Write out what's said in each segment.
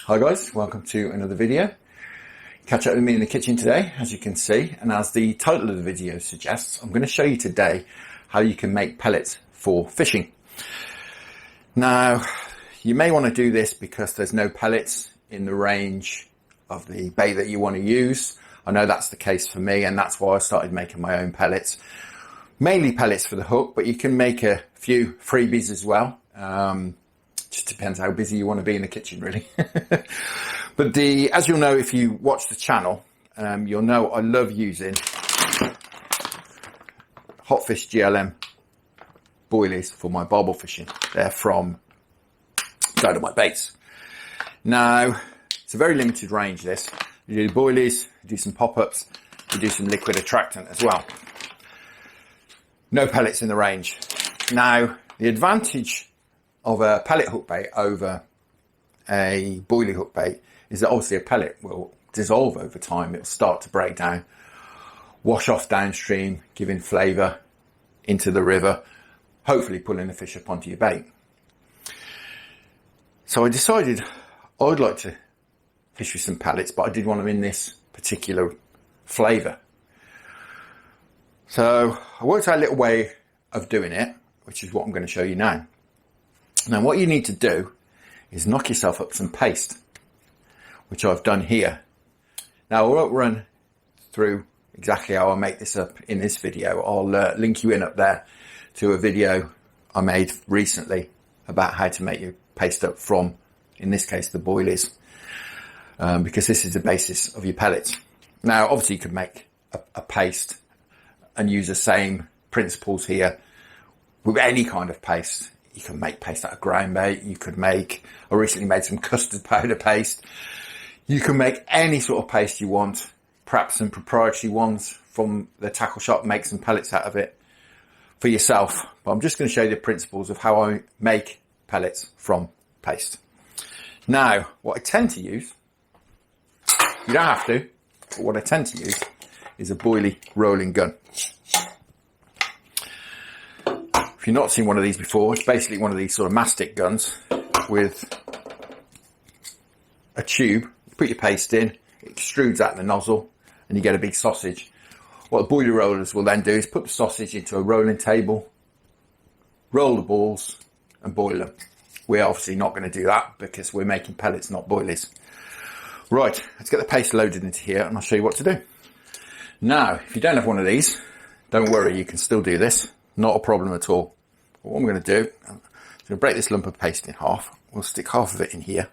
Hi guys, welcome to another video. Catch up with me in the kitchen today, as you can see, and as the title of the video suggests, I'm going to show you today how you can make pellets for fishing. Now, you may want to do this because there's no pellets in the range of the bait that you want to use. I know that's the case for me, and that's why I started making my own pellets. Mainly pellets for the hook, but you can make a few freebies as well. Just depends how busy you want to be in the kitchen, really. But as you'll know if you watch the channel, you'll know I love using Hotfish GLM boilies for my barbel fishing. They're from Dynamite Baits. Now, it's a very limited range, this. You do boilies, you do some pop-ups, you do some liquid attractant as well. No pellets in the range. Now, the advantage of a pellet hook bait over a boilie hook bait is that obviously a pellet will dissolve over time. It'll start to break down, wash off downstream, giving flavour into the river, hopefully pulling the fish up onto your bait. So I decided I'd like to fish with some pellets, but I did want them in this particular flavour. So I worked out a little way of doing it, which is what I'm going to show you now. Now what you need to do is knock yourself up some paste, which I've done here. Now I won't run through exactly how I make this up in this video. I'll link you in up there to a video I made recently about how to make your paste up from, in this case, the boilies, because this is the basis of your pellets. Now obviously you could make a paste and use the same principles here with any kind of paste. You can make paste out of groundbait. You could make, I recently made some custard powder paste. You can make any sort of paste you want, perhaps some proprietary ones from the tackle shop, make some pellets out of it for yourself. But I'm just going to show you the principles of how I make pellets from paste. Now, what I tend to use, you don't have to, but what I tend to use is a boilie rolling gun. If you've not seen one of these before, it's basically one of these sort of mastic guns with a tube. You put your paste in, it extrudes out the nozzle, and you get a big sausage. What the boilie rollers will then do is put the sausage into a rolling table, roll the balls, and boil them. We're obviously not going to do that because we're making pellets, not boilies. Right, let's get the paste loaded into here, and I'll show you what to do. Now, if you don't have one of these, don't worry, you can still do this. Not a problem at all. But what I'm going to do, I'm going to break this lump of paste in half. We'll stick half of it in here.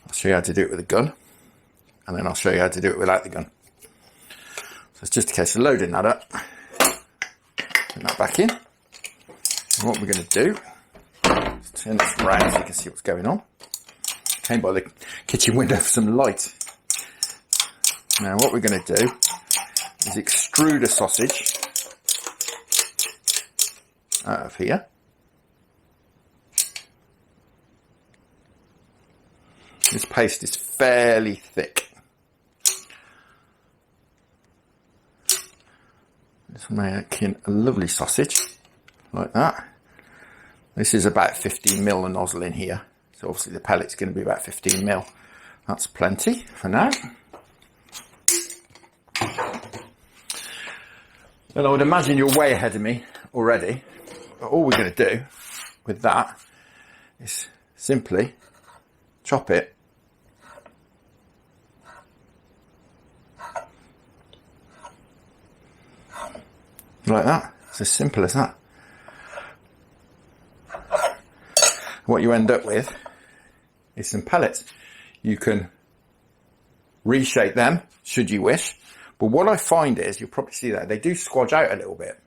I'll show you how to do it with a gun. And then I'll show you how to do it without the gun. So it's just a case of loading that up. Put that back in. And what we're going to do is turn this around so you can see what's going on. Came by the kitchen window for some light. Now what we're going to do is extrude a sausage out of here. This paste is fairly thick. Just making a lovely sausage like that. This is about 15mm a nozzle in here, so obviously the pellet's going to be about 15mm. That's plenty for now. And I would imagine you're way ahead of me already. But all we're going to do with that is simply chop it like that. It's as simple as that. What you end up with is some pellets. You can reshape them should you wish, but what I find is, you'll probably see that they do squodge out a little bit.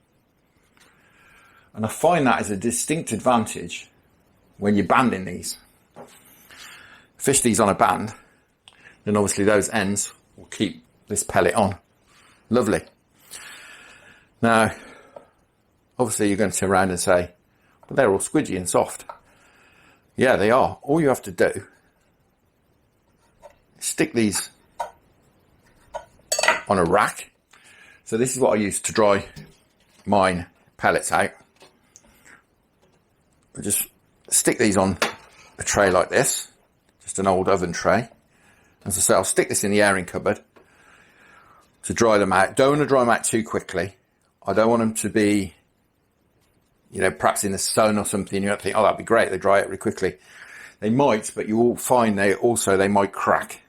And I find that is a distinct advantage when you're banding these. Fish these on a band, then obviously those ends will keep this pellet on. Lovely. Now, obviously you're going to turn around and say, but they're all squidgy and soft. Yeah, they are. All you have to do is stick these on a rack. So this is what I use to dry mine pellets out. I just stick these on a tray like this. just an old oven tray. As I say, I'll stick this in the airing cupboard to dry them out. Don't want to dry them out too quickly. I don't want them to be, you know, perhaps in the sun or something. You don't think, oh, that'd be great. They dry out really quickly. They might, but you will find they might crack.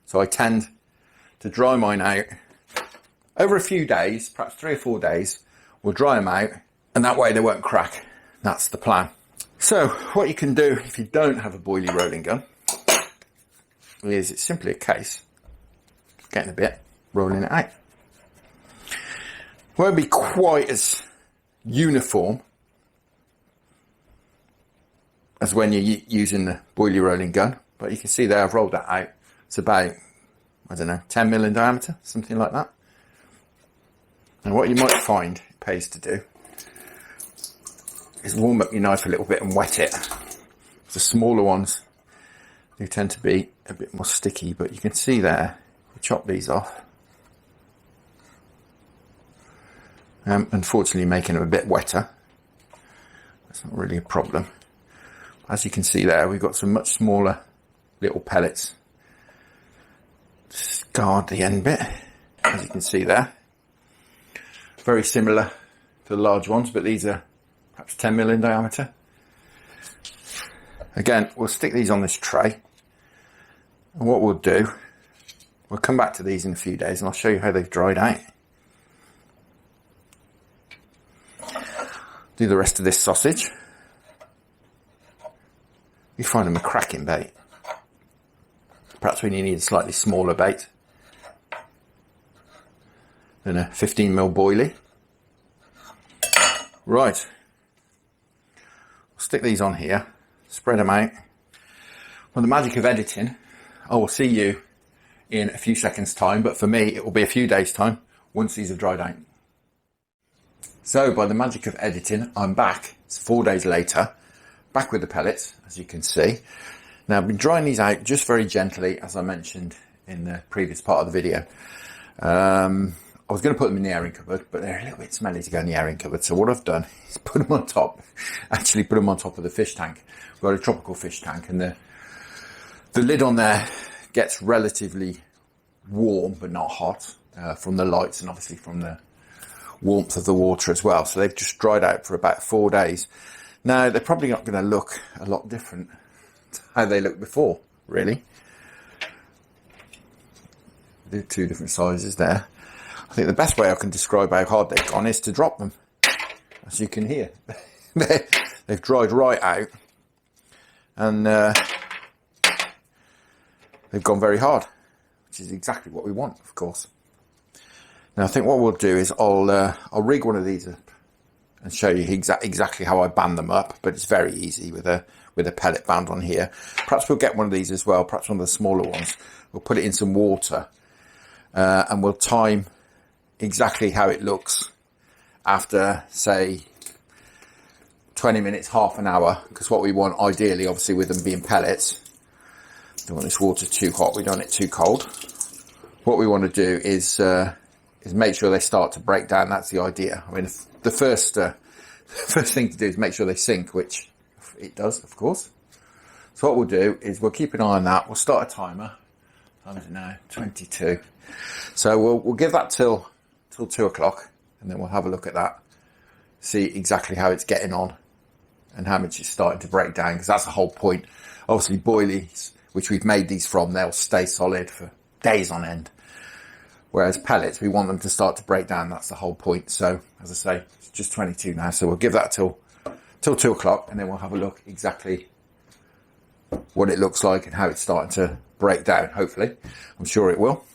So I tend to dry mine out over a few days, perhaps 3 or 4 days. We'll dry them out, and that way they won't crack. That's the plan. So what you can do if you don't have a boilie rolling gun is it's simply a case of getting a bit, rolling it out. Won't be quite as uniform as when you're using the boilie rolling gun, but you can see there I've rolled that out. It's about, I don't know, 10 mil in diameter, something like that. And what you might find it pays to do is warm up your knife a little bit and wet it. The smaller ones do tend to be a bit more sticky, but you can see there, we chop these off. Unfortunately making them a bit wetter. That's not really a problem. As you can see there, we've got some much smaller little pellets. Just guard the end bit, as you can see there. Very similar to the large ones, but these are perhaps 10 mil in diameter. Again, we'll stick these on this tray. And what we'll do, we'll come back to these in a few days and I'll show you how they've dried out. Do the rest of this sausage. You find them a cracking bait. Perhaps when you need a slightly smaller bait than a 15 mil boilie. Right. Stick these on here, spread them out. Well, the magic of editing, I will see you in a few seconds time, but for me it will be a few days time once these have dried out. So by the magic of editing, I'm back. It's 4 days later, back with the pellets, as you can see. Now I've been drying these out just very gently, as I mentioned in the previous part of the video. I was going to put them in the airing cupboard, but they're a little bit smelly to go in the airing cupboard. So what I've done is put them on top, actually put them on top of the fish tank. We've got a tropical fish tank, and the lid on there gets relatively warm, but not hot, from the lights and obviously from the warmth of the water as well. So they've just dried out for about 4 days. Now, they're probably not going to look a lot different to how they looked before, really. They're 2 different sizes there. I think the best way I can describe how hard they've gone is to drop them. As you can hear, they've dried right out, and they've gone very hard, which is exactly what we want, of course. Now I think what we'll do is I'll rig one of these up and show you exactly how I band them up, but it's very easy with a pellet band on here. Perhaps we'll get one of these as well, perhaps one of the smaller ones. We'll put it in some water, and we'll time exactly how it looks after, say, 20 minutes, half an hour, because what we want ideally, obviously with them being pellets, don't want this water too hot, we don't want it too cold. What we want to do is make sure they start to break down. That's the idea. I mean, the first thing to do is make sure they sink, which it does, of course. So what we'll do is we'll keep an eye on that. We'll start a timer. Time is it now? 22. So we'll give that till 2 o'clock, and then we'll have a look at that, see exactly how it's getting on and how much it's starting to break down, because that's the whole point. Obviously boilies, which we've made these from, they'll stay solid for days on end. Whereas pellets, we want them to start to break down. That's the whole point. So, as I say, it's just 22 now. So we'll give that till 2 o'clock, and then we'll have a look exactly what it looks like and how it's starting to break down, hopefully. I'm sure it will.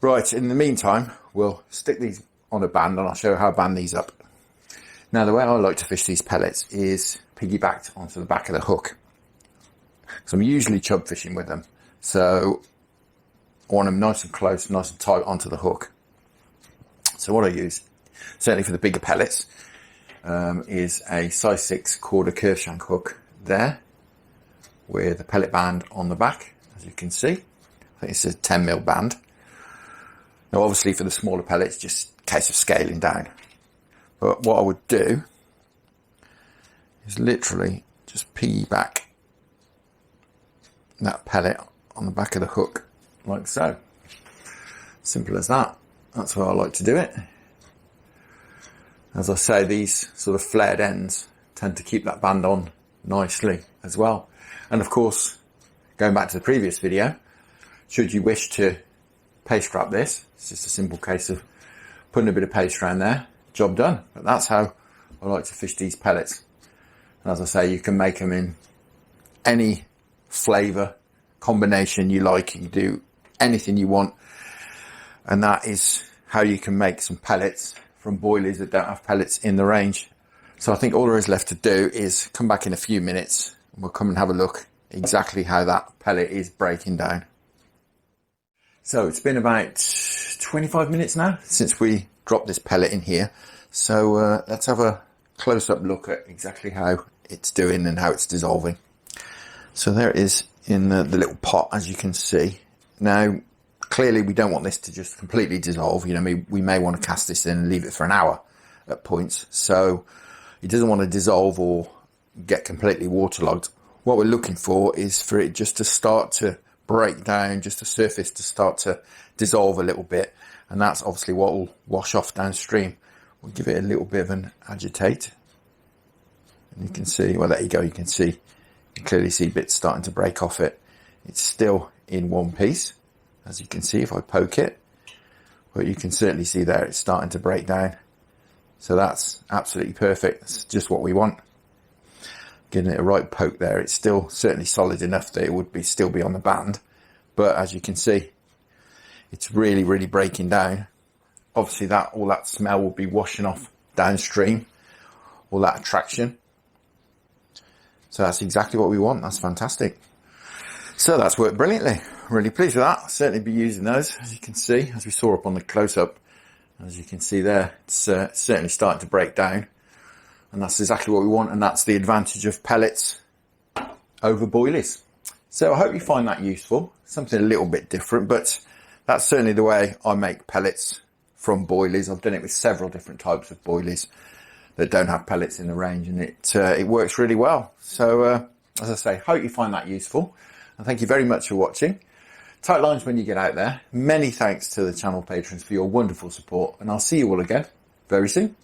Right, in the meantime, we'll stick these on a band, and I'll show you how I band these up. Now, the way I like to fish these pellets is piggybacked onto the back of the hook. So I'm usually chub fishing with them. So I want them nice and close, nice and tight onto the hook. So what I use, certainly for the bigger pellets, is a size 6 quarter curve shank hook there, with a pellet band on the back, as you can see. I think it's a 10 mil band. Now obviously for the smaller pellets, just a case of scaling down. But what I would do is literally just piggyback that pellet on the back of the hook, like so. Simple as that. That's how I like to do it. As I say, these sort of flared ends tend to keep that band on nicely as well. And of course, going back to the previous video, should you wish to paste wrap this, it's just a simple case of putting a bit of paste around there, job done. But that's how I like to fish these pellets. And as I say, you can make them in any flavour combination you like. You can do anything you want. And that is how you can make some pellets from boilies that don't have pellets in the range. So I think all there is left to do is come back in a few minutes and we'll come and have a look exactly how that pellet is breaking down. So it's been about 25 minutes now since we dropped this pellet in here. So let's have a close-up look at exactly how it's doing and how it's dissolving. So there it is in the little pot, as you can see. Now, clearly we don't want this to just completely dissolve. You know, we may want to cast this in and leave it for an hour at points. So it doesn't want to dissolve or get completely waterlogged. What we're looking for is for it just to start to break down, just the surface to start to dissolve a little bit. And that's obviously what will wash off downstream. We'll give it a little bit of an agitate. And you can see, well, there you go. You can see, you clearly see bits starting to break off it. It's still in one piece, as you can see if I poke it. But you can certainly see there it's starting to break down. So that's absolutely perfect. That's just what we want. Giving it a right poke there. It's still certainly solid enough that it would still be on the band. But as you can see, it's really, really breaking down. Obviously all that smell will be washing off downstream, all that attraction. So that's exactly what we want. That's fantastic. So that's worked brilliantly. Really pleased with that. I'll certainly be using those, as you can see, as we saw up on the close-up. As you can see there, it's certainly starting to break down. And that's exactly what we want. And that's the advantage of pellets over boilies. So I hope you find that useful. Something a little bit different, but that's certainly the way I make pellets from boilies. I've done it with several different types of boilies that don't have pellets in the range, and it works really well. So as I say, hope you find that useful, and thank you very much for watching. Tight lines when you get out there. Many thanks to the channel patrons for your wonderful support, and I'll see you all again very soon.